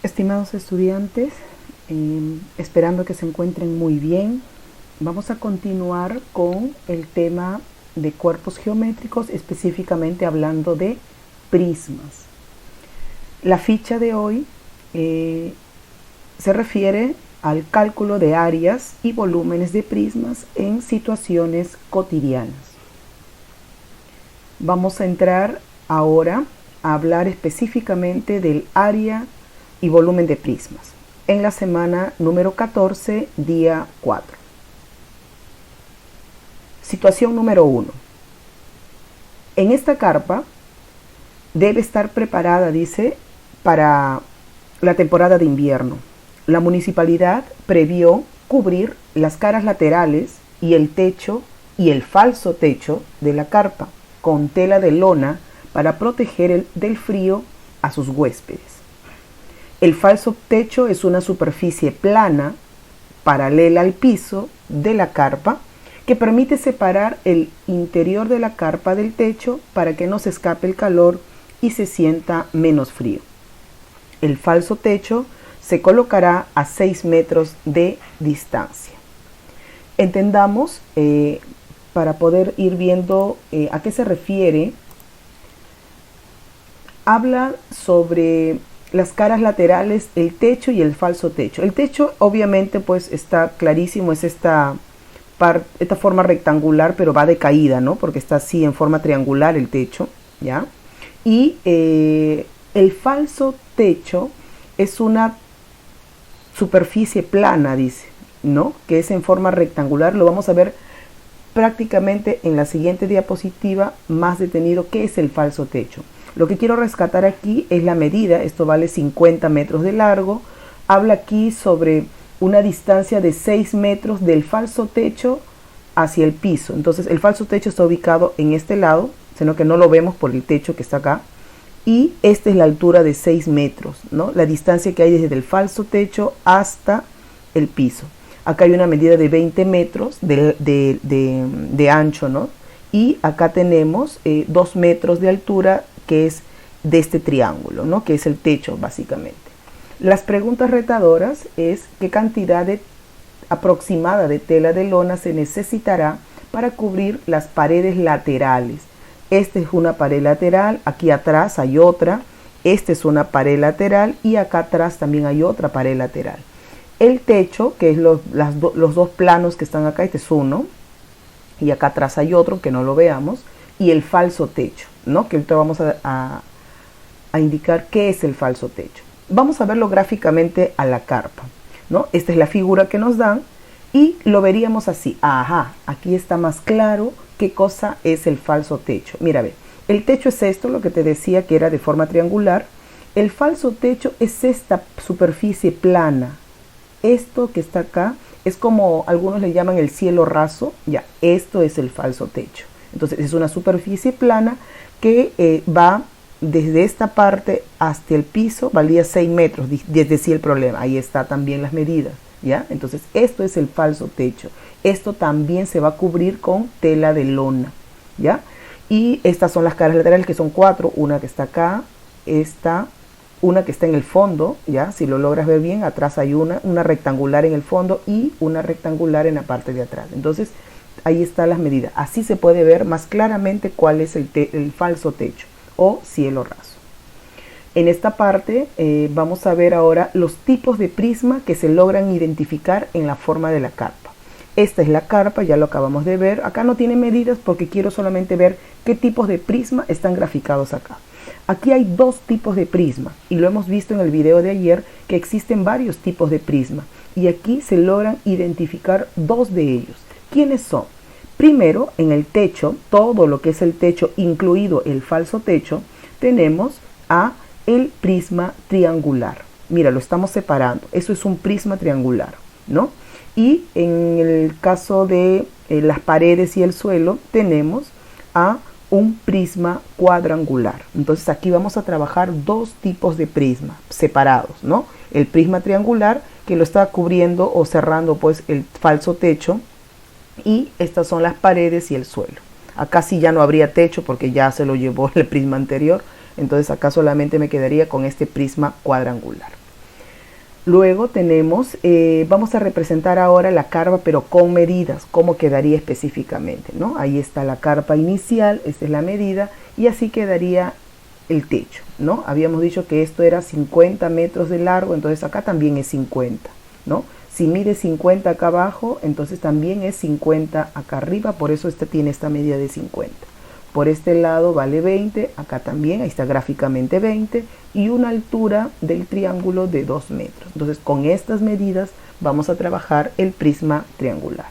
Estimados estudiantes, esperando que se encuentren muy bien, vamos a continuar con el tema de cuerpos geométricos, específicamente hablando de prismas. La ficha de hoy se refiere al cálculo de áreas y volúmenes de prismas en situaciones cotidianas. Vamos a entrar ahora a hablar específicamente del área y volumen de prismas en la semana número 14, día 4. Situación número 1. En esta carpa debe estar preparada, dice, para la temporada de invierno. La municipalidad previó cubrir las caras laterales y el techo y el falso techo de la carpa con tela de lona para proteger del frío a sus huéspedes. El falso techo es una superficie plana, paralela al piso de la carpa, que permite separar el interior de la carpa del techo para que no se escape el calor y se sienta menos frío. El falso techo se colocará a 6 metros de distancia. Entendamos, para poder ir viendo a qué se refiere, habla sobre las caras laterales, el techo y el falso techo. El techo obviamente pues está clarísimo, es esta forma rectangular, pero va de caída, ¿no? Porque está así en forma triangular el techo, ¿ya? Y el falso techo es una superficie plana, dice, ¿no? Que es en forma rectangular. Lo vamos a ver prácticamente en la siguiente diapositiva más detenido qué es el falso techo. Lo que quiero rescatar aquí es la medida. Esto vale 50 metros de largo. Habla aquí sobre una distancia de 6 metros del falso techo hacia el piso. Entonces el falso techo está ubicado en este lado, sino que no lo vemos por el techo que está acá. Y esta es la altura de 6 metros, ¿no? La distancia que hay desde el falso techo hasta el piso. Acá hay una medida de 20 metros de ancho, ¿no? Y acá tenemos 2 metros de altura, que es de este triángulo, ¿no? Que es el techo básicamente. Las preguntas retadoras es qué cantidad aproximada de tela de lona se necesitará para cubrir las paredes laterales. Esta es una pared lateral, aquí atrás hay otra, esta es una pared lateral y acá atrás también hay otra pared lateral. El techo, que es los dos planos que están acá, este es uno, y acá atrás hay otro que no lo veamos, y el falso techo, ¿no? Que ahorita vamos a indicar qué es el falso techo. Vamos a verlo gráficamente a la carpa, ¿no? Esta es la figura que nos dan y lo veríamos así. Ajá, aquí está más claro qué cosa es el falso techo. Mira, ve, el techo es esto, lo que te decía que era de forma triangular. El falso techo es esta superficie plana. Esto que está acá es como algunos le llaman el cielo raso. Ya, esto es el falso techo. Entonces es una superficie plana que va desde esta parte hasta el piso, valía 6 metros, decía el problema. Ahí está también las medidas, ¿ya? Entonces esto es el falso techo. Esto también se va a cubrir con tela de lona, ¿ya? Y estas son las caras laterales, que son 4, una que está acá, una que está en el fondo, ¿ya? Si lo logras ver bien, atrás hay una rectangular en el fondo y una rectangular en la parte de atrás. Entonces ahí están las medidas. Así se puede ver más claramente cuál es el falso techo o cielo raso. En esta parte vamos a ver ahora los tipos de prisma que se logran identificar en la forma de la carpa. Esta es la carpa, ya lo acabamos de ver. Acá no tiene medidas porque quiero solamente ver qué tipos de prisma están graficados acá. Aquí hay 2 tipos de prisma y lo hemos visto en el video de ayer que existen varios tipos de prisma y aquí se logran identificar 2 de ellos. ¿Quiénes son? Primero, en el techo, todo lo que es el techo, incluido el falso techo, tenemos a el prisma triangular. Mira, lo estamos separando. Eso es un prisma triangular, ¿no? Y en el caso de las paredes y el suelo, tenemos a un prisma cuadrangular. Entonces aquí vamos a trabajar 2 tipos de prisma separados, ¿no? El prisma triangular, que lo está cubriendo o cerrando pues el falso techo, y estas son las paredes y el suelo. Acá sí ya no habría techo porque ya se lo llevó el prisma anterior, entonces acá solamente me quedaría con este prisma cuadrangular. Luego tenemos, vamos a representar ahora la carpa, pero con medidas, cómo quedaría específicamente, ¿no? Ahí está la carpa inicial, esta es la medida, y así quedaría el techo, ¿no? Habíamos dicho que esto era 50 metros de largo, entonces acá también es 50, ¿no? Si mide 50 acá abajo, entonces también es 50 acá arriba, por eso este tiene esta medida de 50. Por este lado vale 20, acá también, ahí está gráficamente 20, y una altura del triángulo de 2 metros. Entonces con estas medidas vamos a trabajar el prisma triangular.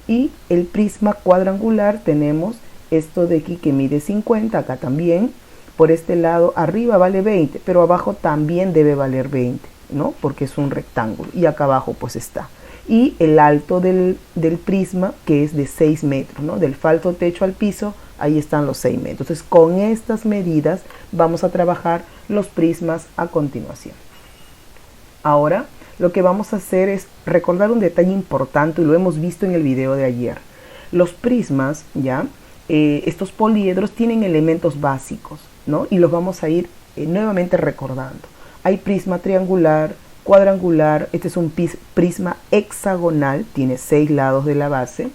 Y el prisma cuadrangular tenemos esto de aquí que mide 50, acá también. Por este lado arriba vale 20, pero abajo también debe valer 20, ¿no? Porque es un rectángulo, y acá abajo pues está. Y el alto del prisma, que es de 6 metros, ¿no? Del falso techo al piso, ahí están los 6 metros. Entonces con estas medidas vamos a trabajar los prismas a continuación. Ahora lo que vamos a hacer es recordar un detalle importante, y lo hemos visto en el video de ayer. Los prismas, ¿ya? Estos poliedros tienen elementos básicos, ¿no? Y los vamos a ir nuevamente recordando. Hay prisma triangular, cuadrangular, este es un prisma hexagonal, tiene 6 lados de la base,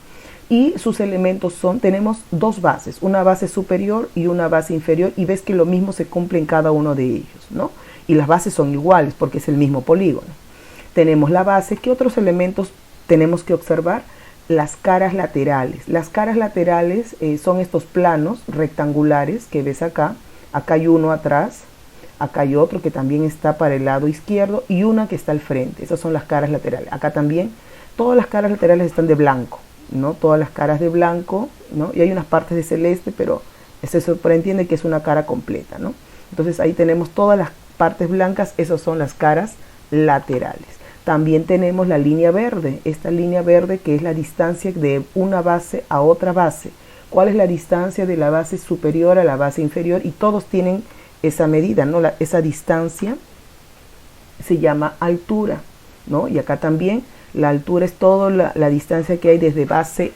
y sus elementos son, tenemos dos bases, una base superior y una base inferior, y ves que lo mismo se cumple en cada uno de ellos, ¿no? Y las bases son iguales porque es el mismo polígono. Tenemos la base. ¿Qué otros elementos tenemos que observar? Las caras laterales. Las caras laterales son estos planos rectangulares que ves acá. Acá hay uno atrás, acá hay otro que también está para el lado izquierdo y una que está al frente. Esas son las caras laterales. Acá también todas las caras laterales están de blanco, ¿no? Todas las caras de blanco, ¿no? Y hay unas partes de celeste, pero se sobreentiende que es una cara completa, ¿no? Entonces ahí tenemos todas las partes blancas, esas son las caras laterales. También tenemos la línea verde, esta línea verde que es la distancia de una base a otra base. ¿Cuál es la distancia de la base superior a la base inferior? Y todos tienen esa medida, ¿no? Esa distancia se llama altura, ¿no? Y acá también la altura es toda la distancia que hay desde base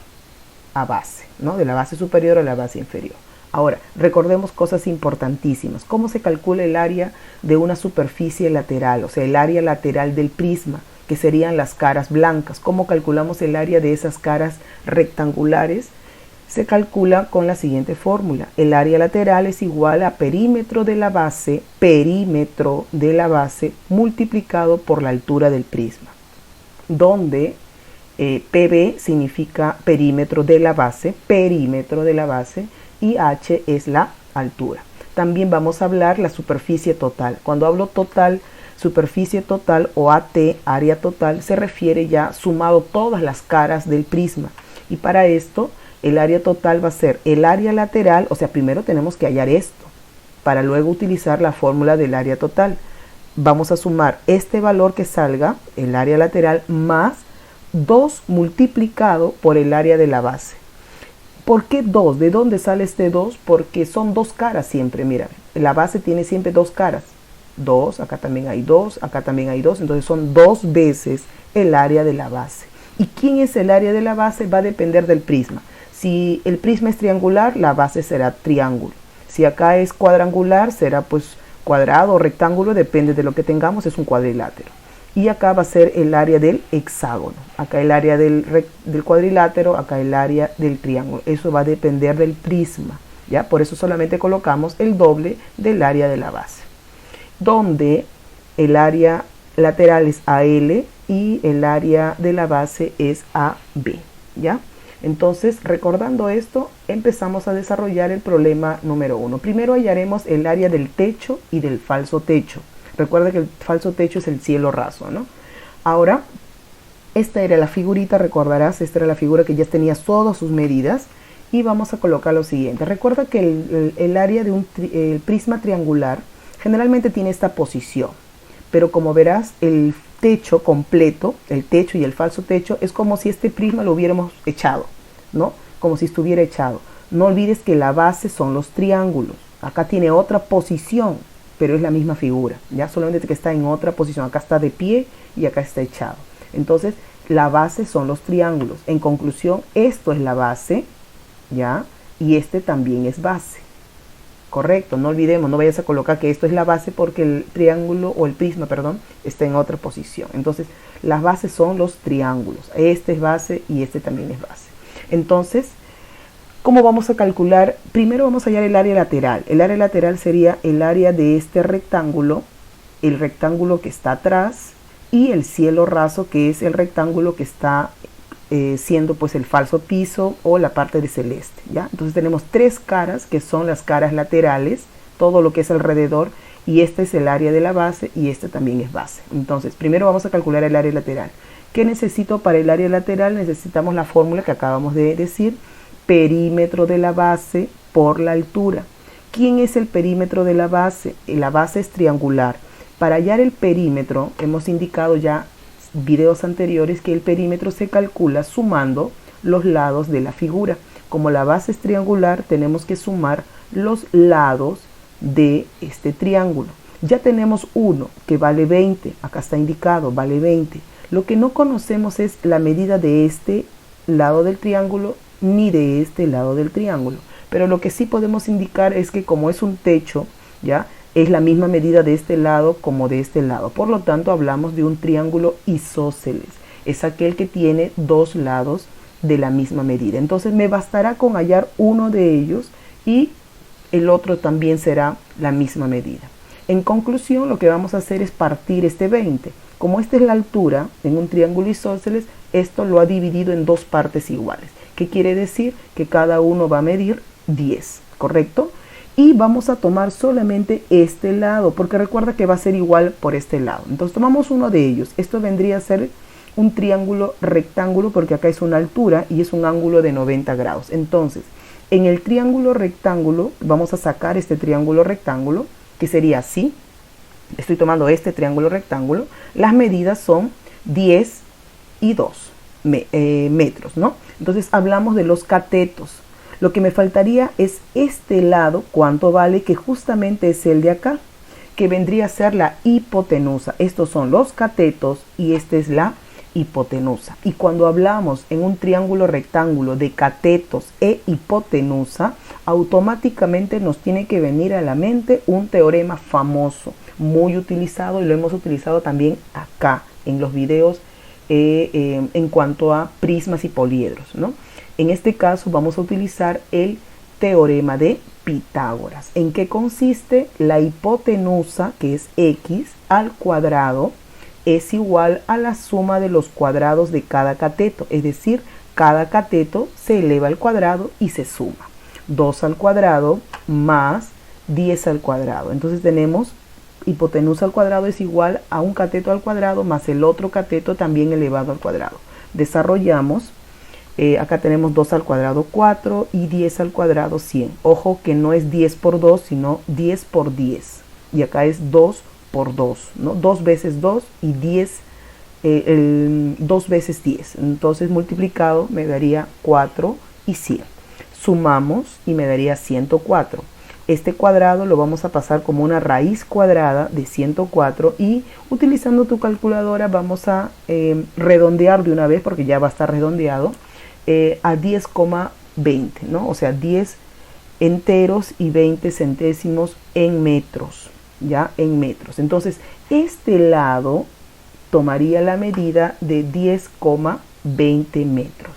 a base, ¿no? De la base superior a la base inferior. Ahora, recordemos cosas importantísimas. ¿Cómo se calcula el área de una superficie lateral? O sea, el área lateral del prisma, que serían las caras blancas. ¿Cómo calculamos el área de esas caras rectangulares? Se calcula con la siguiente fórmula. El área lateral es igual a perímetro de la base multiplicado por la altura del prisma, donde PB significa perímetro de la base, y H es la altura. También vamos a hablar la superficie total. Cuando hablo total, superficie total o AT, área total, se refiere ya sumado todas las caras del prisma. Y para esto, el área total va a ser el área lateral, o sea, primero tenemos que hallar esto, para luego utilizar la fórmula del área total. Vamos a sumar este valor que salga, el área lateral, más 2 multiplicado por el área de la base. ¿Por qué 2? ¿De dónde sale este 2? Porque son dos caras siempre, mira, la base tiene siempre dos caras. 2, acá también hay 2, acá también hay 2, entonces son 2 veces el área de la base. ¿Y quién es el área de la base? Va a depender del prisma. Si el prisma es triangular, la base será triángulo. Si acá es cuadrangular, será pues cuadrado o rectángulo, depende de lo que tengamos, es un cuadrilátero. Y acá va a ser el área del hexágono, acá el área del cuadrilátero, acá el área del triángulo. Eso va a depender del prisma, ¿ya? Por eso solamente colocamos el doble del área de la base, donde el área lateral es AL y el área de la base es AB, ¿ya? Entonces, recordando esto, empezamos a desarrollar el problema número 1. Primero hallaremos el área del techo y del falso techo. Recuerda que el falso techo es el cielo raso, ¿no? Ahora, esta era la figurita, recordarás, esta era la figura que ya tenía todas sus medidas. Y vamos a colocar lo siguiente. Recuerda que el área de el prisma triangular generalmente tiene esta posición. Pero como verás, el techo completo, el techo y el falso techo, es como si este prisma lo hubiéramos echado, ¿no? Como si estuviera echado. No olvides que la base son los triángulos. Acá tiene otra posición, pero es la misma figura, ya solamente que está en otra posición. Acá está de pie y acá está echado. Entonces, la base son los triángulos. En conclusión, esto es la base, ¿ya? Y este también es base. Correcto, no olvidemos, no vayas a colocar que esto es la base porque el triángulo o el prisma, perdón, está en otra posición. Entonces, las bases son los triángulos. Este es base y este también es base. Entonces, ¿cómo vamos a calcular? Primero vamos a hallar el área lateral. El área lateral sería el área de este rectángulo, el rectángulo que está atrás y el cielo raso, que es el rectángulo que está siendo pues el falso piso o la parte de celeste, ¿ya? Entonces tenemos tres caras que son las caras laterales, todo lo que es alrededor, y este es el área de la base y este también es base. Entonces primero vamos a calcular el área lateral. ¿Qué necesito para el área lateral? Necesitamos la fórmula que acabamos de decir, perímetro de la base por la altura. ¿Quién es el perímetro de la base? La base es triangular. Para hallar el perímetro, hemos indicado ya videos anteriores que el perímetro se calcula sumando los lados de la figura. Como la base es triangular, tenemos que sumar los lados de este triángulo. Ya tenemos uno que vale 20, acá está indicado, vale 20. Lo que no conocemos es la medida de este lado del triángulo ni de este lado del triángulo. Pero lo que sí podemos indicar es que como es un techo, ¿ya? Es la misma medida de este lado como de este lado. Por lo tanto, hablamos de un triángulo isósceles. Es aquel que tiene dos lados de la misma medida. Entonces me bastará con hallar uno de ellos y el otro también será la misma medida. En conclusión, lo que vamos a hacer es partir este 20. Como esta es la altura en un triángulo isósceles, esto lo ha dividido en dos partes iguales. ¿Qué quiere decir? Que cada uno va a medir 10, ¿correcto? Y vamos a tomar solamente este lado, porque recuerda que va a ser igual por este lado. Entonces tomamos uno de ellos. Esto vendría a ser un triángulo rectángulo, porque acá es una altura y es un ángulo de 90 grados. Entonces, en el triángulo rectángulo, vamos a sacar este triángulo rectángulo, que sería así. Estoy tomando este triángulo rectángulo. Las medidas son 10 y 2 metros, ¿no? Entonces hablamos de los catetos. Lo que me faltaría es este lado, cuánto vale, que justamente es el de acá, que vendría a ser la hipotenusa. Estos son los catetos y esta es la hipotenusa. Y cuando hablamos en un triángulo rectángulo de catetos e hipotenusa, automáticamente nos tiene que venir a la mente un teorema famoso, muy utilizado, y lo hemos utilizado también acá en los videos en cuanto a prismas y poliedros, ¿no? En este caso vamos a utilizar el teorema de Pitágoras. ¿En qué consiste? La hipotenusa, que es x al cuadrado, es igual a la suma de los cuadrados de cada cateto. Es decir, cada cateto se eleva al cuadrado y se suma. 2 al cuadrado más 10 al cuadrado. Entonces tenemos hipotenusa al cuadrado es igual a un cateto al cuadrado más el otro cateto también elevado al cuadrado. Desarrollamos. Acá tenemos 2 al cuadrado 4 y 10 al cuadrado 100. Ojo que no es 10 por 2, sino 10 por 10. Y acá es 2 por 2, ¿no? 2 veces 2 y 10, 2 veces 10. Entonces multiplicado me daría 4 y 100. Sumamos y me daría 104. Este cuadrado lo vamos a pasar como una raíz cuadrada de 104 y utilizando tu calculadora vamos a redondear de una vez porque ya va a estar redondeado. A 10,20, ¿no? O sea, 10 enteros y 20 centésimos en metros, ¿ya? En metros. Entonces, este lado tomaría la medida de 10,20 metros.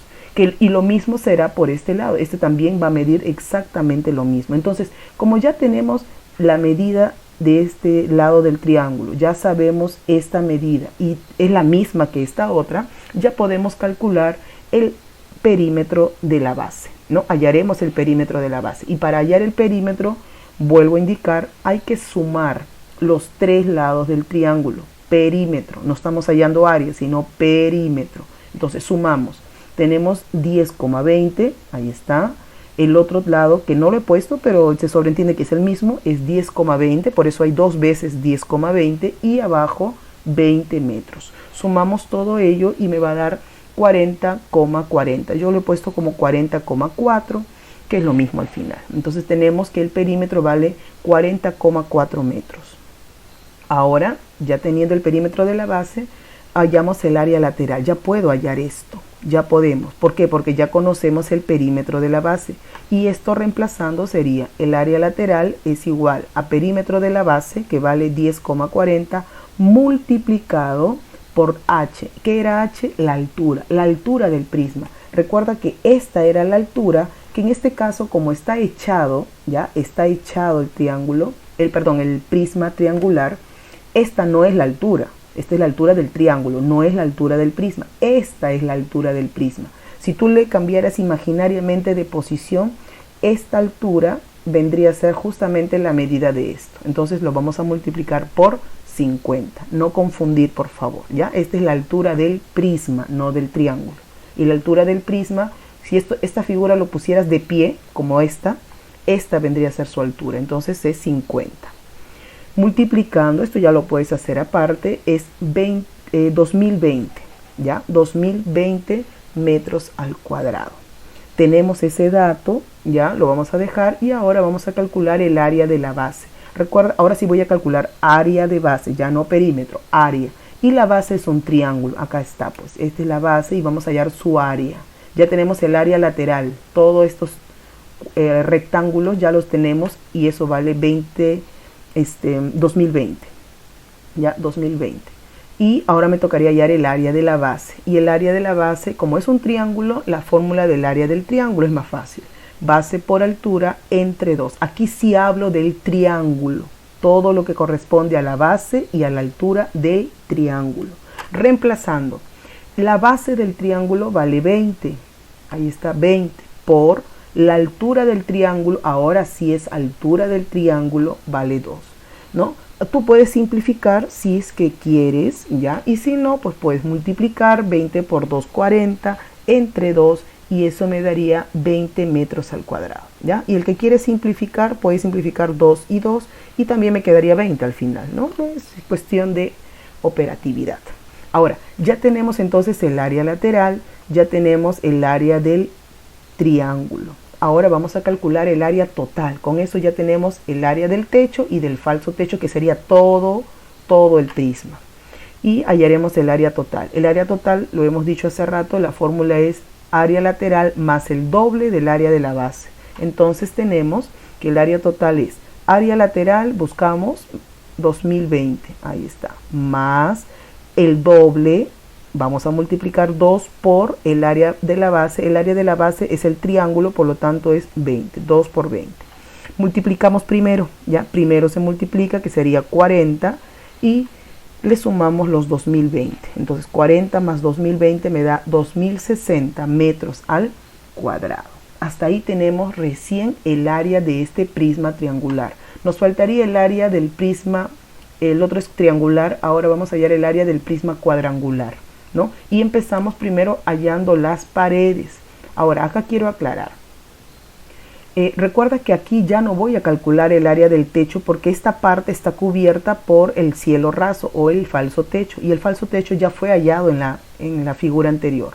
Y lo mismo será por este lado. Este también va a medir exactamente lo mismo. Entonces, como ya tenemos la medida de este lado del triángulo, ya sabemos esta medida y es la misma que esta otra, ya podemos calcular el perímetro de la base, ¿no? Hallaremos el perímetro de la base y para hallar el perímetro, vuelvo a indicar, hay que sumar los tres lados del triángulo, perímetro, no estamos hallando área, sino perímetro. Entonces sumamos, tenemos 10,20, ahí está, el otro lado que no lo he puesto, pero se sobreentiende que es el mismo, es 10,20, por eso hay dos veces 10,20 y abajo 20 metros. Sumamos todo ello y me va a dar 40,40. Yo lo he puesto como 40,4, que es lo mismo al final. Entonces tenemos que el perímetro vale 40,4 metros. Ahora, ya teniendo el perímetro de la base, hallamos el área lateral. Ya puedo hallar esto. Ya podemos. ¿Por qué? Porque ya conocemos el perímetro de la base. Y esto reemplazando sería el área lateral es igual a perímetro de la base, que vale 10,40, multiplicado por h. ¿Qué era h? La altura del prisma. Recuerda que esta era la altura, que en este caso, como está echado, ya está echado el triángulo, el prisma triangular, esta no es la altura. Esta es la altura del triángulo, no es la altura del prisma. Esta es la altura del prisma. Si tú le cambiaras imaginariamente de posición, esta altura vendría a ser justamente la medida de esto. Entonces lo vamos a multiplicar por 50. No confundir, por favor, ¿ya? Esta es la altura del prisma, no del triángulo. Y la altura del prisma, si esta figura lo pusieras de pie, como esta vendría a ser su altura. Entonces es 50. Multiplicando, esto ya lo puedes hacer aparte, es 2020, ¿ya? 2020 metros al cuadrado. Tenemos ese dato, ya lo vamos a dejar, y ahora vamos a calcular el área de la base. Recuerda, ahora sí voy a calcular área de base, ya no perímetro, área. Y la base es un triángulo, acá está, pues esta es la base y vamos a hallar su área. Ya tenemos el área lateral, todos estos rectángulos ya los tenemos y eso vale 2020, ya 2020. Y ahora me tocaría hallar el área de la base. Y el área de la base, como es un triángulo, la fórmula del área del triángulo es más fácil. Base por altura entre 2. Aquí sí hablo del triángulo. Todo lo que corresponde a la base y a la altura del triángulo. Reemplazando, la base del triángulo vale 20. Ahí está, 20 por la altura del triángulo. Ahora sí es altura del triángulo, vale 2, ¿no? Tú puedes simplificar si es que quieres, ¿ya? Y si no, pues puedes multiplicar 20 por 2, 40, entre 2, y eso me daría 20 metros al cuadrado, ¿ya? Y el que quiere simplificar, puede simplificar 2 y 2, y también me quedaría 20 al final, ¿no? Es cuestión de operatividad. Ahora, ya tenemos entonces el área lateral, ya tenemos el área del triángulo. Ahora vamos a calcular el área total. Con eso ya tenemos el área del techo y del falso techo, que sería todo el prisma. Y hallaremos el área total. El área total, lo hemos dicho hace rato, la fórmula es área lateral más el doble del área de la base. Entonces tenemos que el área total es área lateral, buscamos 2020, ahí está, más el doble. Vamos a multiplicar 2 por el área de la base. El área de la base es el triángulo, por lo tanto es 20. 2 por 20. Multiplicamos primero, ¿ya? Primero se multiplica, que sería 40, y le sumamos los 2020. Entonces 40 más 2020 me da 2060 metros al cuadrado. Hasta ahí tenemos recién el área de este prisma triangular. Nos faltaría el área del prisma, el otro es triangular, ahora vamos a hallar el área del prisma cuadrangular, ¿no? Y empezamos primero hallando las paredes. Ahora, acá quiero aclarar. Recuerda que aquí ya no voy a calcular el área del techo porque esta parte está cubierta por el cielo raso o el falso techo. Y el falso techo ya fue hallado en la figura anterior.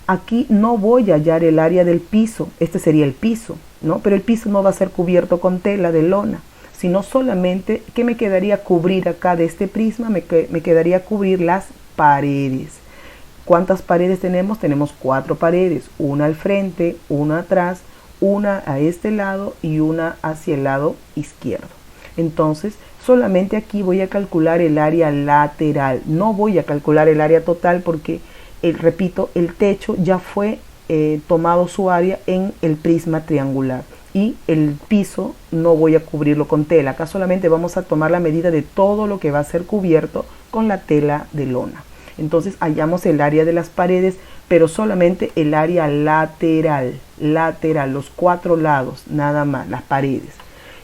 Aquí no voy a hallar el área del piso. Este sería el piso, ¿no? Pero el piso no va a ser cubierto con tela de lona, sino solamente, ¿qué me quedaría cubrir acá de este prisma? Me quedaría cubrir las paredes. ¿Cuántas paredes tenemos? Tenemos 4 paredes, una al frente, una atrás, una a este lado y una hacia el lado izquierdo. Entonces, solamente aquí voy a calcular el área lateral. No voy a calcular el área total porque, repito, el techo ya fue tomado su área en el prisma triangular. Y el piso no voy a cubrirlo con tela. Acá solamente vamos a tomar la medida de todo lo que va a ser cubierto con la tela de lona. Entonces hallamos el área de las paredes, pero solamente el área lateral, los 4 lados, nada más, las paredes.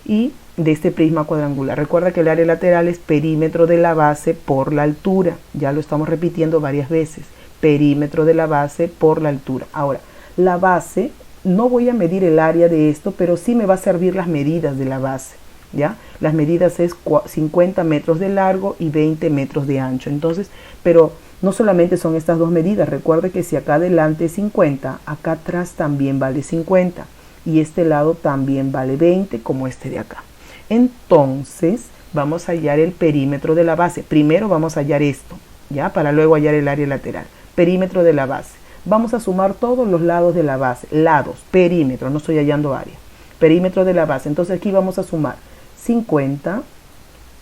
Y de este prisma cuadrangular. Recuerda que el área lateral es perímetro de la base por la altura. Ya lo estamos repitiendo varias veces. Perímetro de la base por la altura. Ahora, la base, no voy a medir el área de esto, pero sí me va a servir las medidas de la base. ¿Ya? Las medidas es 50 metros de largo y 20 metros de ancho. Entonces, pero no solamente son estas dos medidas. Recuerde que si acá adelante es 50, acá atrás también vale 50. Y este lado también vale 20, como este de acá. Entonces, vamos a hallar el perímetro de la base. Primero vamos a hallar esto, ¿ya? Para luego hallar el área lateral. Perímetro de la base. Vamos a sumar todos los lados de la base, lados, perímetro, no estoy hallando área, perímetro de la base. Entonces aquí vamos a sumar 50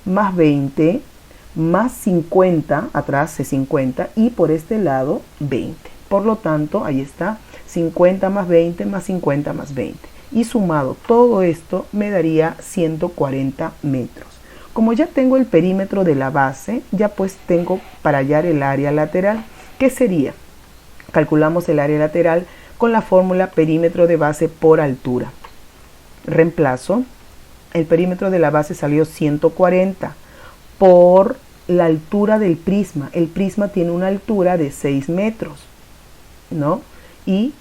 más 20 más 50, atrás es 50 y por este lado 20. Por lo tanto, ahí está, 50 más 20 más 50 más 20. Y sumado todo esto me daría 140 metros. Como ya tengo el perímetro de la base, ya pues tengo para hallar el área lateral. ¿Qué sería? Calculamos el área lateral con la fórmula perímetro de base por altura. Reemplazo. El perímetro de la base salió 140 por la altura del prisma. El prisma tiene una altura de 6 metros, ¿no? Y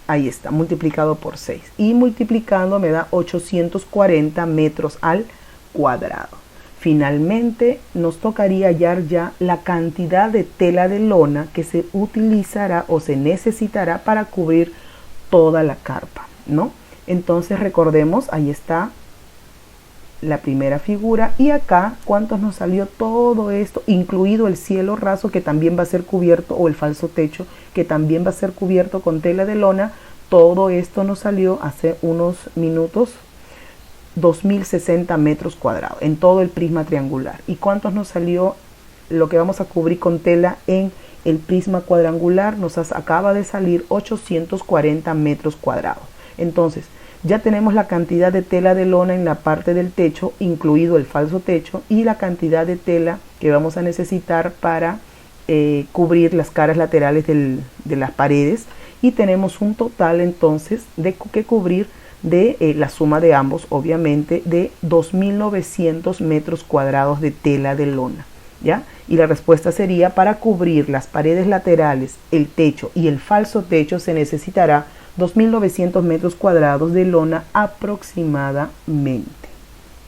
ahí está, multiplicado por 6. Y multiplicando me da 840 metros al cuadrado. Finalmente nos tocaría hallar ya la cantidad de tela de lona que se utilizará o se necesitará para cubrir toda la carpa, ¿no? Entonces recordemos, ahí está la primera figura y acá cuánto nos salió todo esto, incluido el cielo raso que también va a ser cubierto, o el falso techo que también va a ser cubierto con tela de lona. Todo esto nos salió hace unos minutos 2060 metros cuadrados en todo el prisma triangular. ¿Y cuántos nos salió lo que vamos a cubrir con tela en el prisma cuadrangular? Nos acaba de salir 840 metros cuadrados. Entonces ya tenemos la cantidad de tela de lona en la parte del techo, incluido el falso techo, y la cantidad de tela que vamos a necesitar para cubrir las caras laterales de las paredes. Y tenemos un total entonces de que cubrir de la suma de ambos, obviamente, de 2.900 metros cuadrados de tela de lona, ¿ya? Y la respuesta sería: para cubrir las paredes laterales, el techo y el falso techo se necesitará 2.900 metros cuadrados de lona aproximadamente.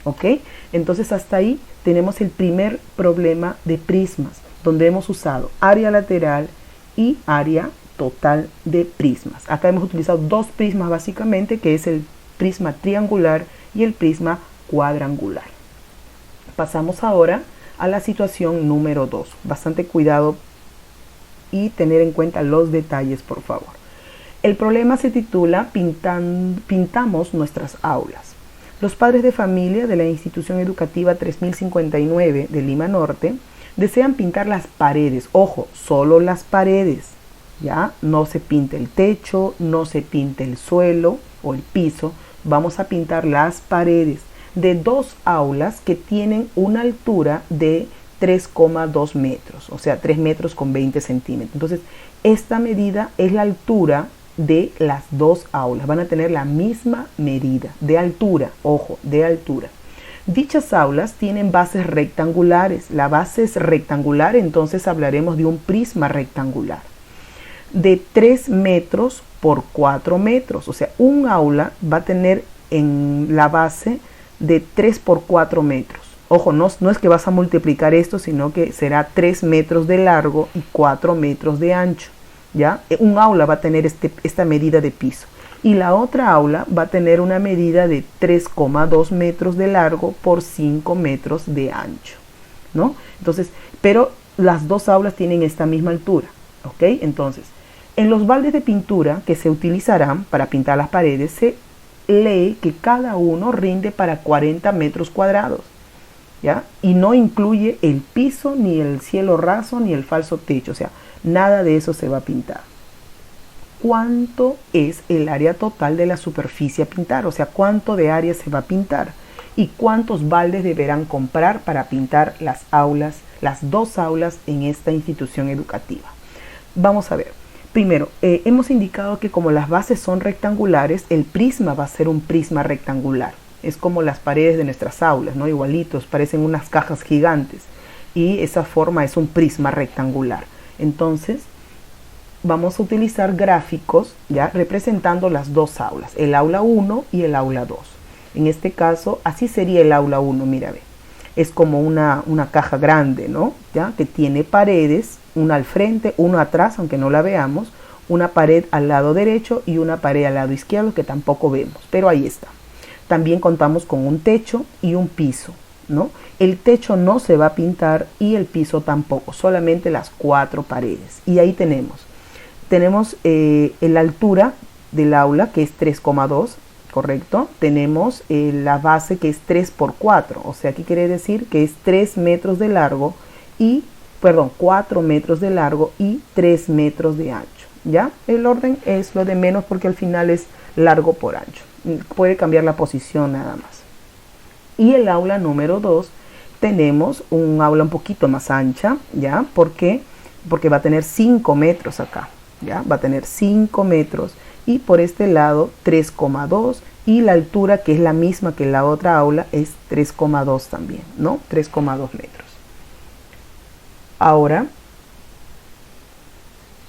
¿Ok? Entonces hasta ahí tenemos el primer problema de prismas, donde hemos usado área lateral y área total de prismas. Acá hemos utilizado dos prismas básicamente, que es el prisma triangular y el prisma cuadrangular. Pasamos ahora a la situación número 2. Bastante cuidado y tener en cuenta los detalles, por favor. El problema se titula Pintamos nuestras aulas. Los padres de familia de la institución educativa 3059 de Lima Norte desean pintar las paredes. Ojo, solo las paredes, ¿ya? No se pinta el techo, no se pinta el suelo o el piso. Vamos a pintar las paredes de dos aulas que tienen una altura de 3,2 metros, o sea, 3 metros con 20 centímetros. Entonces, esta medida es la altura de las dos aulas. Van a tener la misma medida de altura, ojo, de altura. Dichas aulas tienen bases rectangulares. La base es rectangular, entonces hablaremos de un prisma rectangular de 3 metros por 4 metros. O sea, un aula va a tener en la base de 3 por 4 metros. Ojo, no es que vas a multiplicar esto, sino que será 3 metros de largo y 4 metros de ancho. ¿Ya? Un aula va a tener esta medida de piso y la otra aula va a tener una medida de 3,2 metros de largo por 5 metros de ancho, ¿no? Entonces, pero las dos aulas tienen esta misma altura, ¿ok? Entonces, en los baldes de pintura que se utilizarán para pintar las paredes, se lee que cada uno rinde para 40 metros cuadrados, ¿ya? Y no incluye el piso, ni el cielo raso, ni el falso techo, o sea, nada de eso se va a pintar. ¿Cuánto es el área total de la superficie a pintar? O sea, ¿cuánto de área se va a pintar? ¿Y cuántos baldes deberán comprar para pintar las aulas, las dos aulas en esta institución educativa? Vamos a ver. Primero, hemos indicado que como las bases son rectangulares, el prisma va a ser un prisma rectangular. Es como las paredes de nuestras aulas, ¿no? Igualitos, parecen unas cajas gigantes. Y esa forma es un prisma rectangular. Entonces, vamos a utilizar gráficos ya representando las dos aulas, el aula 1 y el aula 2. En este caso, así sería el aula 1, mira, ve. Es como una caja grande, ¿no? ¿Ya? Que tiene paredes, una al frente, una atrás, aunque no la veamos, una pared al lado derecho y una pared al lado izquierdo que tampoco vemos, pero ahí está. También contamos con un techo y un piso, ¿no? El techo no se va a pintar y el piso tampoco, solamente las 4 paredes. Y ahí tenemos Tenemos la altura del aula, que es 3,2, ¿correcto? Tenemos la base, que es 3 por 4, o sea, aquí quiere decir que es 3 metros de largo y, perdón, 4 metros de largo y 3 metros de ancho, ¿ya? El orden es lo de menos porque al final es largo por ancho. Puede cambiar la posición nada más. Y el aula número 2, tenemos un aula un poquito más ancha, ¿ya? ¿Por qué? Porque va a tener 5 metros acá, ¿ya? Va a tener 5 metros y por este lado 3,2 y la altura, que es la misma que la otra aula, es 3,2 también, ¿no? 3,2 metros. Ahora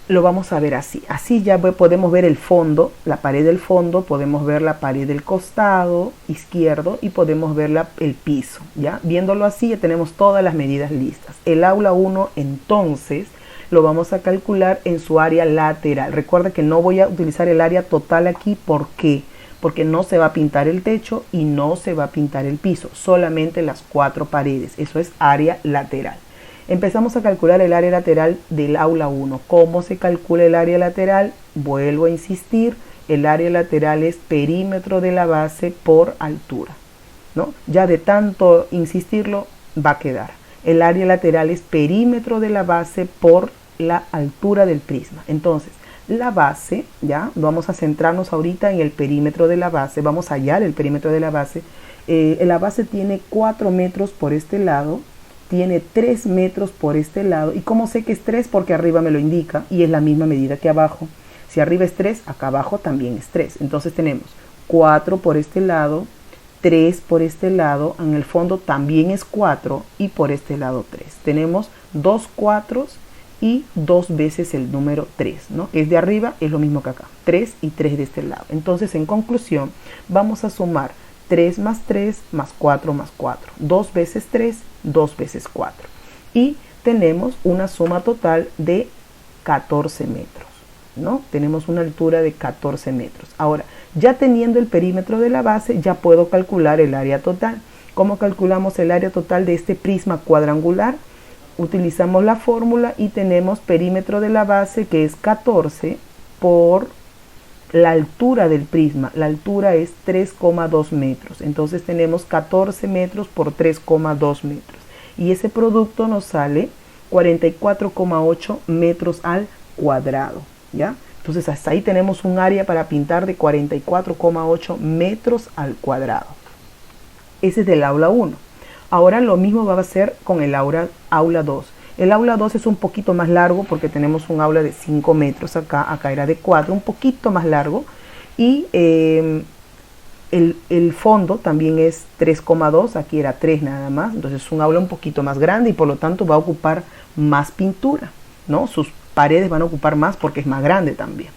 lo vamos a ver así. Así ya podemos ver el fondo, la pared del fondo, podemos ver la pared del costado izquierdo y podemos ver el piso, ¿ya? Viéndolo así ya tenemos todas las medidas listas. El aula 1 entonces lo vamos a calcular en su área lateral. Recuerda que no voy a utilizar el área total aquí. ¿Por qué? Porque no se va a pintar el techo y no se va a pintar el piso, solamente las 4 paredes. Eso es área lateral. Empezamos a calcular el área lateral del aula 1. ¿Cómo se calcula el área lateral? Vuelvo a insistir, el área lateral es perímetro de la base por altura, ¿no? Ya de tanto insistirlo va a quedar. El área lateral es perímetro de la base por la altura del prisma. Entonces, la base, ya, vamos a centrarnos ahorita en el perímetro de la base, vamos a hallar el perímetro de la base. La base tiene 4 metros por este lado, tiene 3 metros por este lado. ¿Y cómo sé que es 3? Porque arriba me lo indica y es la misma medida que abajo. Si arriba es 3, acá abajo también es 3. Entonces tenemos 4 por este lado, 3 por este lado, en el fondo también es 4 y por este lado 3. Tenemos 2 4 y 2 veces el número 3, ¿no? Que es de arriba, es lo mismo que acá, 3 y 3 de este lado. Entonces, en conclusión, vamos a sumar 3 más 3 más 4 más 4. 2 veces 3, 2 veces 4. Y tenemos una suma total de 14 metros, ¿no? Tenemos una altura de 14 metros. Ahora, ya teniendo el perímetro de la base, ya puedo calcular el área total. ¿Cómo calculamos el área total de este prisma cuadrangular? Utilizamos la fórmula y tenemos perímetro de la base, que es 14 por la altura del prisma. La altura es 3,2 metros. Entonces tenemos 14 metros por 3,2 metros. Y ese producto nos sale 44,8 metros al cuadrado, ¿ya? Entonces hasta ahí tenemos un área para pintar de 44,8 metros al cuadrado. Ese es del aula 1. Ahora lo mismo va a ser con el aula 2. El aula 2 es un poquito más largo porque tenemos un aula de 5 metros acá era de 4, un poquito más largo. Y el fondo también es 3,2, aquí era 3 nada más. Entonces es un aula un poquito más grande y por lo tanto va a ocupar más pintura, ¿no? Sus paredes van a ocupar más porque es más grande también.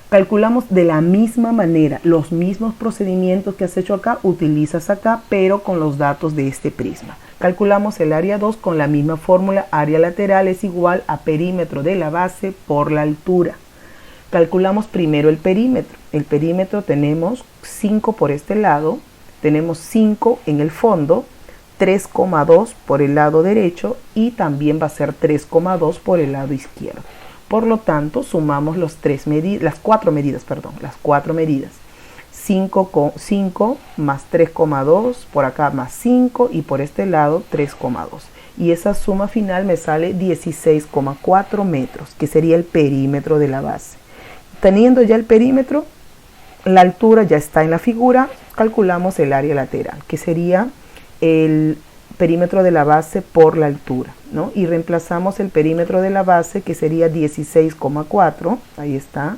Calculamos de la misma manera, los mismos procedimientos que has hecho acá, utilizas acá, pero con los datos de este prisma. Calculamos el área 2 con la misma fórmula, área lateral es igual a perímetro de la base por la altura. Calculamos primero el perímetro. El perímetro tenemos 5 por este lado, tenemos 5 en el fondo, 3,2 por el lado derecho y también va a ser 3,2 por el lado izquierdo. Por lo tanto, sumamos las 4 medidas. 5 más 3,2, por acá más 5 y por este lado 3,2. Y esa suma final me sale 16,4 metros, que sería el perímetro de la base. Teniendo ya el perímetro, la altura ya está en la figura, calculamos el área lateral, que sería el perímetro de la base por la altura, ¿no? Y reemplazamos el perímetro de la base, que sería 16,4, ahí está,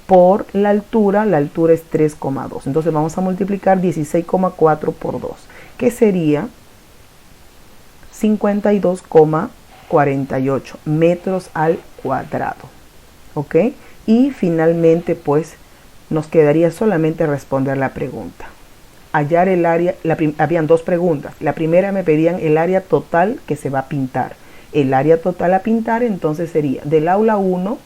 por la altura es 3,2. Entonces vamos a multiplicar 16,4 por 2, que sería 52,48 metros al cuadrado, ¿ok? Y finalmente, pues, nos quedaría solamente responder la pregunta. Hallar el área, habían 2 preguntas. La primera me pedían el área total que se va a pintar. El área total a pintar entonces sería del aula 1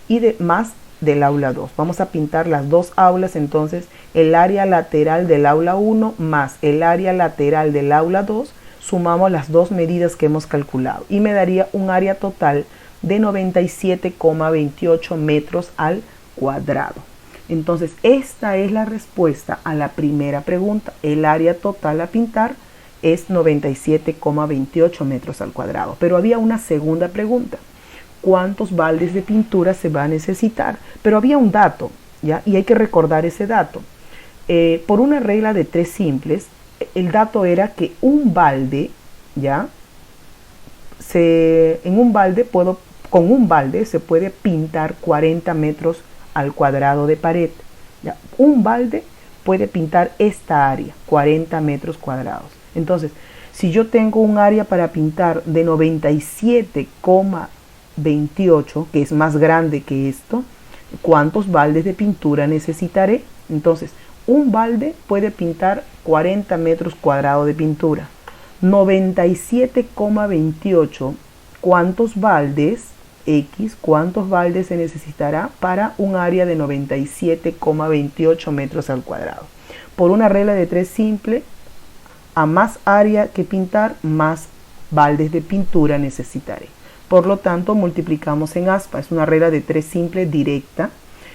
y más del aula 2. Vamos a pintar las 2 aulas, entonces el área lateral del aula 1 más el área lateral del aula 2, sumamos las 2 medidas que hemos calculado y me daría un área total de 97,28 metros al cuadrado. Entonces, esta es la respuesta a la primera pregunta. El área total a pintar es 97,28 metros al cuadrado. Pero había una segunda pregunta. ¿Cuántos baldes de pintura se va a necesitar? Pero había un dato, ¿ya? Y hay que recordar ese dato. Por una regla de 3 simples, el dato era que un balde, ¿ya? Con un balde se puede pintar 40 metros al cuadrado de pared. ¿Ya? Un balde puede pintar esta área, 40 metros cuadrados. Entonces, si yo tengo un área para pintar de 97,28, que es más grande que esto, ¿cuántos baldes de pintura necesitaré? Entonces, un balde puede pintar 40 metros cuadrados de pintura. 97,28, ¿cuántos baldes se necesitará para un área de 97,28 metros al cuadrado? Por una regla de 3 simple, a más área que pintar, más baldes de pintura necesitaré. Por lo tanto, multiplicamos en aspa. Es una regla de 3 simple directa.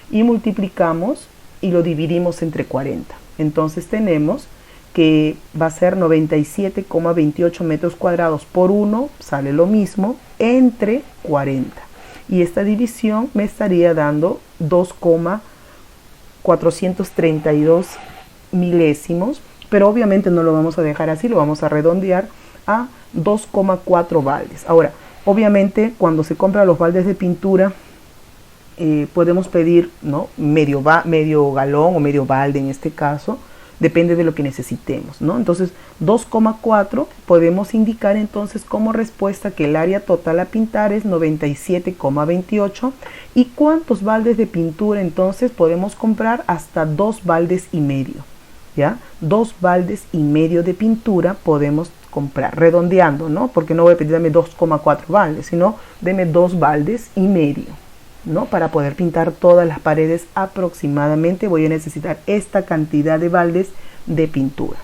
Y multiplicamos y lo dividimos entre 40. Entonces tenemos que va a ser 97,28 metros cuadrados por 1, sale lo mismo, entre 40. Y esta división me estaría dando 2,432 milésimos, pero obviamente no lo vamos a dejar así, lo vamos a redondear a 2,4 baldes. Ahora, obviamente cuando se compran los baldes de pintura, podemos pedir, ¿no?, medio galón o medio balde en este caso, depende de lo que necesitemos, ¿no? Entonces 2,4 podemos indicar entonces como respuesta que el área total a pintar es 97,28. ¿Y cuántos baldes de pintura entonces podemos comprar? Hasta 2 baldes y medio, ¿ya? 2 baldes y medio de pintura podemos comprar, redondeando, ¿no? Porque no voy a pedir dame 2,4 baldes, sino deme 2 baldes y medio, ¿no? Para poder pintar todas las paredes aproximadamente voy a necesitar esta cantidad de baldes de pintura.